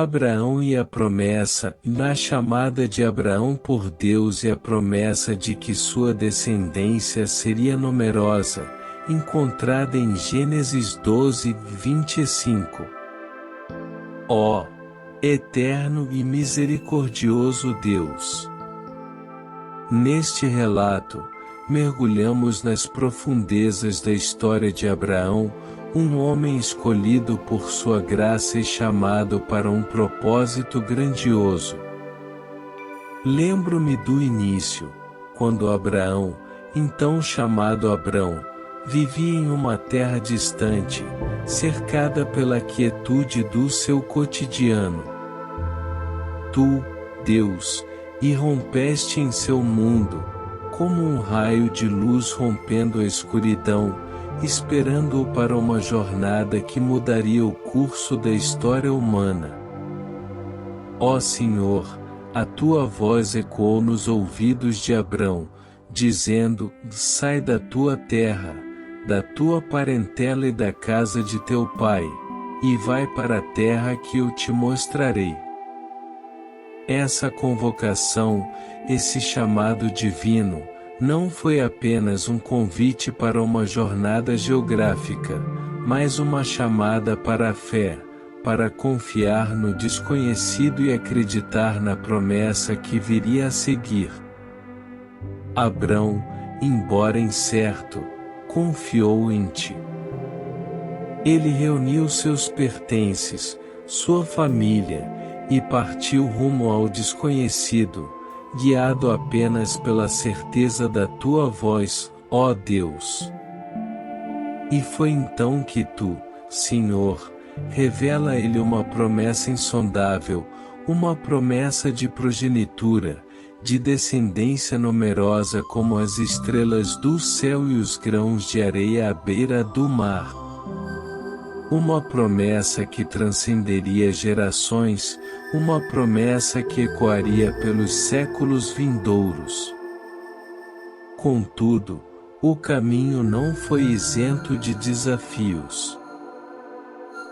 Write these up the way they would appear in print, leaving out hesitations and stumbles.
Abraão e a promessa, na chamada de Abraão por Deus e a promessa de que sua descendência seria numerosa, encontrada em Gênesis 12, 25. Ó eterno e misericordioso Deus! Neste relato, mergulhamos nas profundezas da história de Abraão, um homem escolhido por sua graça e chamado para um propósito grandioso. Lembro-me do início, quando Abraão, então chamado Abrão, vivia em uma terra distante, cercada pela quietude do seu cotidiano. Tu, Deus, irrompeste em seu mundo, como um raio de luz rompendo a escuridão, esperando-o para uma jornada que mudaria o curso da história humana. Ó Senhor, a tua voz ecoou nos ouvidos de Abrão, dizendo: sai da tua terra, da tua parentela e da casa de teu pai, e vai para a terra que eu te mostrarei. Essa convocação, esse chamado divino, não foi apenas um convite para uma jornada geográfica, mas uma chamada para a fé, para confiar no desconhecido e acreditar na promessa que viria a seguir. Abrão, embora incerto, confiou em ti. Ele reuniu seus pertences, sua família, e partiu rumo ao desconhecido, guiado apenas pela certeza da tua voz, ó Deus. E foi então que tu, Senhor, revela a ele uma promessa insondável, uma promessa de progenitura, de descendência numerosa como as estrelas do céu e os grãos de areia à beira do mar. Uma promessa que transcenderia gerações, uma promessa que ecoaria pelos séculos vindouros. Contudo, o caminho não foi isento de desafios.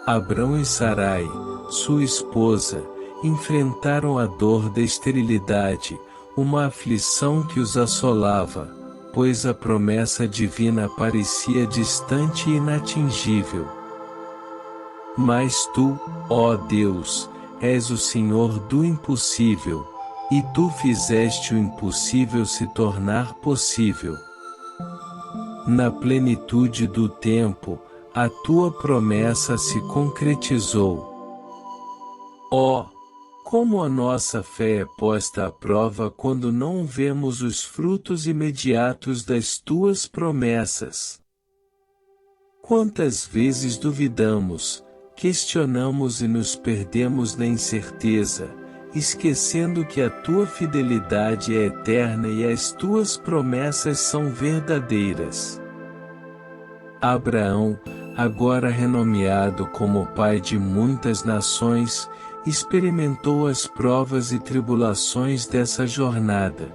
Abrão e Sarai, sua esposa, enfrentaram a dor da esterilidade, uma aflição que os assolava, pois a promessa divina parecia distante e inatingível. Mas tu, ó Deus, és o Senhor do impossível, e tu fizeste o impossível se tornar possível. Na plenitude do tempo, a tua promessa se concretizou. Ó, como a nossa fé é posta à prova quando não vemos os frutos imediatos das tuas promessas. Quantas vezes duvidamos, questionamos e nos perdemos na incerteza, esquecendo que a tua fidelidade é eterna e as tuas promessas são verdadeiras. Abraão, agora renomeado como pai de muitas nações, experimentou as provas e tribulações dessa jornada.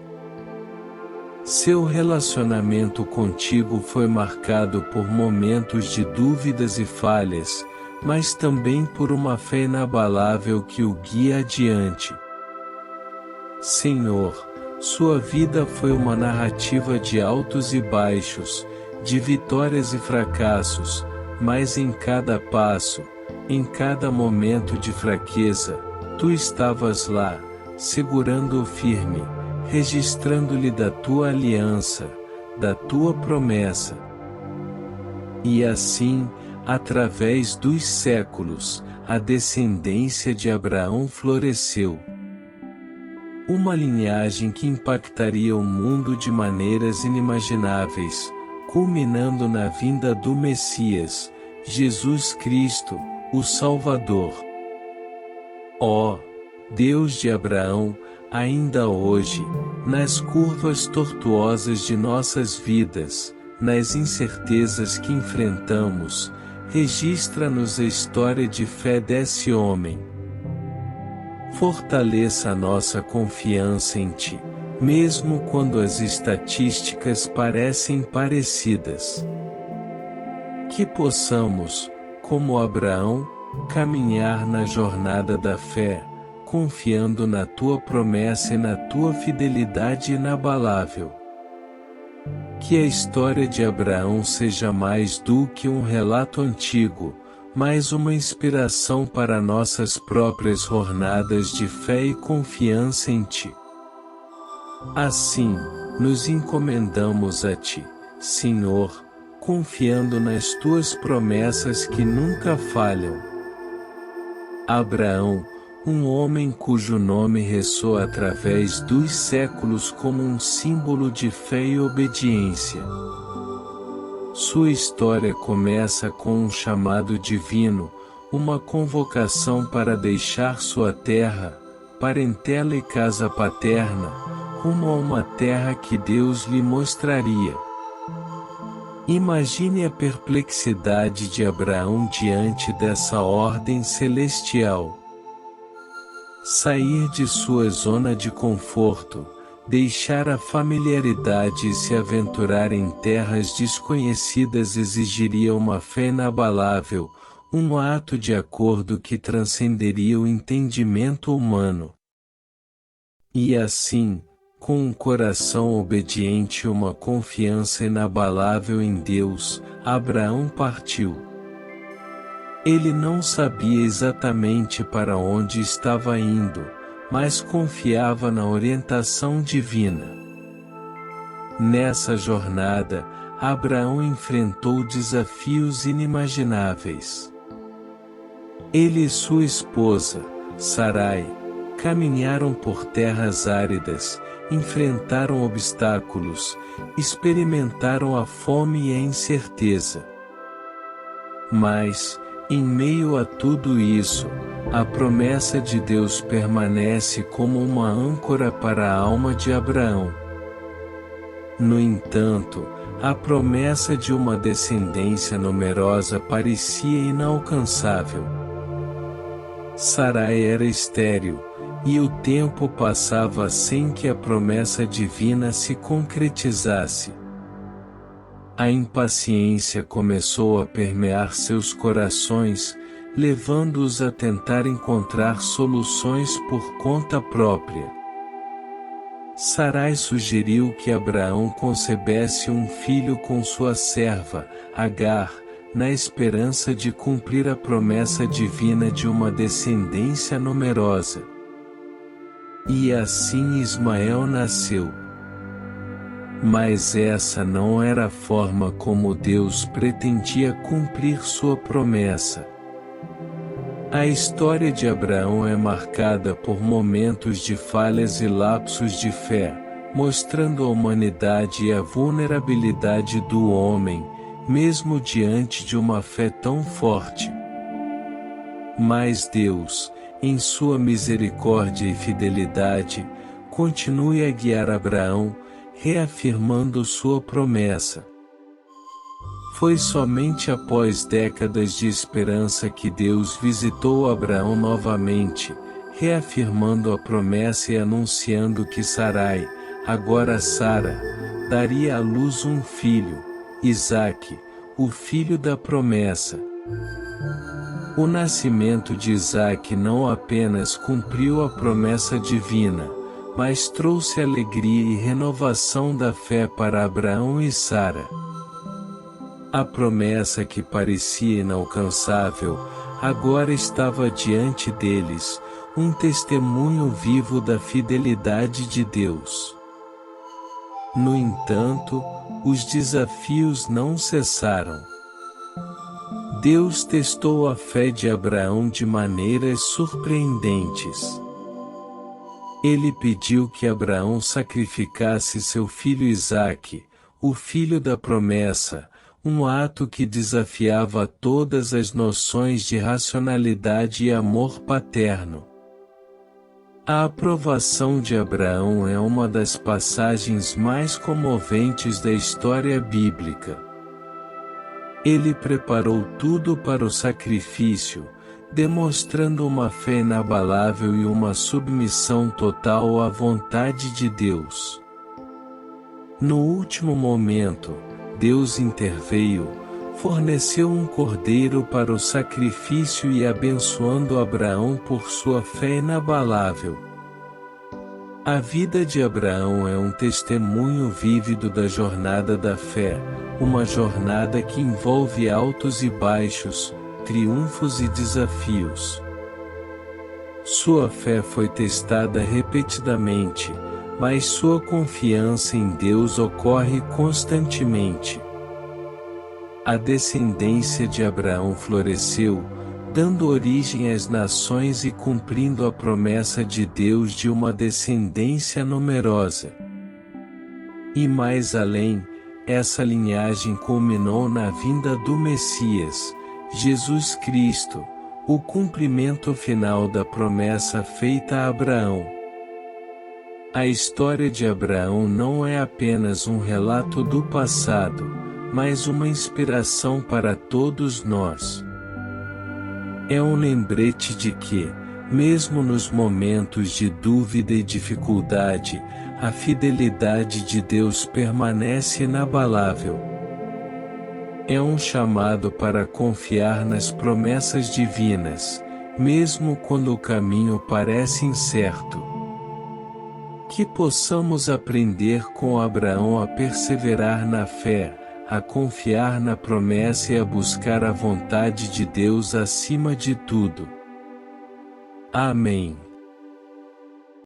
Seu relacionamento contigo foi marcado por momentos de dúvidas e falhas, mas também por uma fé inabalável que o guia adiante. Senhor, sua vida foi uma narrativa de altos e baixos, de vitórias e fracassos, mas em cada passo, em cada momento de fraqueza, tu estavas lá, segurando-o firme, registrando-lhe da tua aliança, da tua promessa. E assim, através dos séculos, a descendência de Abraão floresceu. Uma linhagem que impactaria o mundo de maneiras inimagináveis, culminando na vinda do Messias, Jesus Cristo, o Salvador. Ó Deus de Abraão, ainda hoje, nas curvas tortuosas de nossas vidas, nas incertezas que enfrentamos, registra-nos a história de fé desse homem. Fortaleça a nossa confiança em Ti, mesmo quando as estatísticas parecem parecidas. Que possamos, como Abraão, caminhar na jornada da fé, confiando na tua promessa e na tua fidelidade inabalável. Que a história de Abraão seja mais do que um relato antigo, mas uma inspiração para nossas próprias jornadas de fé e confiança em Ti. Assim, nos encomendamos a Ti, Senhor, confiando nas Tuas promessas que nunca falham. Abraão, um homem cujo nome ressoa através dos séculos como um símbolo de fé e obediência. Sua história começa com um chamado divino, uma convocação para deixar sua terra, parentela e casa paterna, rumo a uma terra que Deus lhe mostraria. Imagine a perplexidade de Abraão diante dessa ordem celestial. Sair de sua zona de conforto, deixar a familiaridade e se aventurar em terras desconhecidas exigiria uma fé inabalável, um ato de acordo que transcenderia o entendimento humano. E assim, com um coração obediente e uma confiança inabalável em Deus, Abraão partiu. Ele não sabia exatamente para onde estava indo, mas confiava na orientação divina. Nessa jornada, Abraão enfrentou desafios inimagináveis. Ele e sua esposa, Sarai, caminharam por terras áridas, enfrentaram obstáculos, experimentaram a fome e a incerteza. Mas, em meio a tudo isso, a promessa de Deus permanece como uma âncora para a alma de Abraão. No entanto, a promessa de uma descendência numerosa parecia inalcançável. Sarai era estéril, e o tempo passava sem que a promessa divina se concretizasse. A impaciência começou a permear seus corações, levando-os a tentar encontrar soluções por conta própria. Sarai sugeriu que Abraão concebesse um filho com sua serva, Agar, na esperança de cumprir a promessa divina de uma descendência numerosa. E assim Ismael nasceu. Mas essa não era a forma como Deus pretendia cumprir sua promessa. A história de Abraão é marcada por momentos de falhas e lapsos de fé, mostrando a humanidade e a vulnerabilidade do homem, mesmo diante de uma fé tão forte. Mas Deus, em sua misericórdia e fidelidade, continue a guiar Abraão, reafirmando sua promessa. Foi somente após décadas de esperança que Deus visitou Abraão novamente, reafirmando a promessa e anunciando que Sarai, agora Sara, daria à luz um filho, Isaque, o filho da promessa. O nascimento de Isaque não apenas cumpriu a promessa divina, mas trouxe alegria e renovação da fé para Abraão e Sara. A promessa que parecia inalcançável, agora estava diante deles, um testemunho vivo da fidelidade de Deus. No entanto, os desafios não cessaram. Deus testou a fé de Abraão de maneiras surpreendentes. Ele pediu que Abraão sacrificasse seu filho Isaque, o filho da promessa, um ato que desafiava todas as noções de racionalidade e amor paterno. A aprovação de Abraão é uma das passagens mais comoventes da história bíblica. Ele preparou tudo para o sacrifício, demonstrando uma fé inabalável e uma submissão total à vontade de Deus. No último momento, Deus interveio, forneceu um cordeiro para o sacrifício e abençoando Abraão por sua fé inabalável. A vida de Abraão é um testemunho vívido da jornada da fé, uma jornada que envolve altos e baixos, triunfos e desafios. Sua fé foi testada repetidamente, mas sua confiança em Deus ocorre constantemente. A descendência de Abraão floresceu, dando origem às nações e cumprindo a promessa de Deus de uma descendência numerosa. E mais além, essa linhagem culminou na vinda do Messias, Jesus Cristo, o cumprimento final da promessa feita a Abraão. A história de Abraão não é apenas um relato do passado, mas uma inspiração para todos nós. É um lembrete de que, mesmo nos momentos de dúvida e dificuldade, a fidelidade de Deus permanece inabalável. É um chamado para confiar nas promessas divinas, mesmo quando o caminho parece incerto. Que possamos aprender com Abraão a perseverar na fé, a confiar na promessa e a buscar a vontade de Deus acima de tudo. Amém.